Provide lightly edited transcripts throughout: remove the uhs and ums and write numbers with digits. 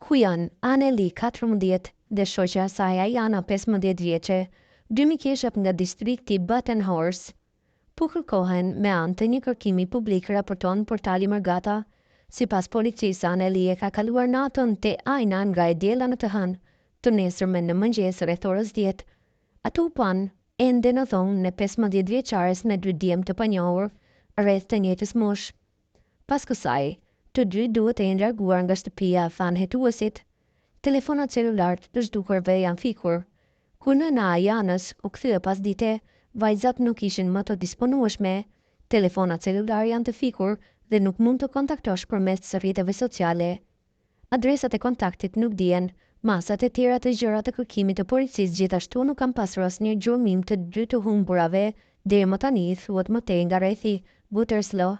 ku janë Aneli 14 dhe shoqja e saj Ajana 15 vjeçe, dy mikeshap nga distrikti Batenhorst, po kërkohen me anë të një kërkimi publik, raporton portali Margata. Sipas policisë, Aneli e ka kaluar natën te Ajna nga e diella në të hënë të nesërmen në mëngjes rreth orës 10. Ato u pan ende në dhomë në 15 vjeçares në dy djemë të panjohur rreth të njëjtës moshë. Pas kësaj, të dy duhet e larguar nga shtëpia, than hetuesit. Telefonat celular të zhdukurve janë fikur. Kur nëna e Ajanës u kthye pas dite, vajzat nuk ishin më të disponueshme. Telefonat celular janë të fikur dhe nuk mund të kontaktosh përmes së rrjeteve sociale. Adresat e kontaktit nuk dihen. Masat e tjera të gjëra të kërkimit të policisë gjithashtu nuk kanë pasur asnjë gjurmim të dy të humburave deri më tani, thuhet më tej nga rrethi Buttersloh.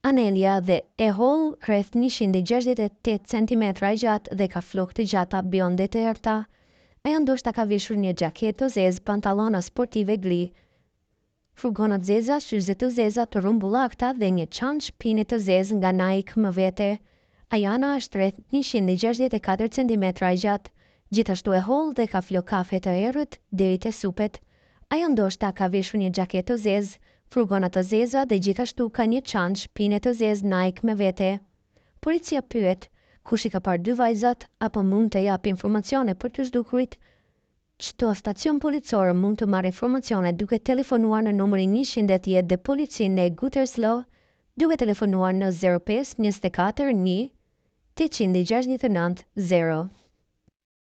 Anelia dhe e holl rreth 168 cm e gjatë dhe ka flokë të gjata bionde të errta. Ajo ndoshta ka veshur një xhaketë të zezë, pantallona sportive gri, furgona të zeza, syze të zeza të rumbullakta dhe një çantë shpine të zezë nga Nike më vete. Ajana është rreth 164 cm e gjatë, gjithashtu e holl dhe ka flokë kafe të errët deri te supet. Ajo ndoshta ka veshur një xhaketë të zezë, furgona të zeza dhe gjithashtu ka një çantë shpine të zezë Nike me vete. Policia pyet kush i ka parë dy vajzat apo mund të jap informacione për të zhdukurit. Çdo stacion policor mund të marrë informacione duke telefonuar në numrin 110 dhe policinë e Buttersloh duke telefonuar në 05 24 1 869 0.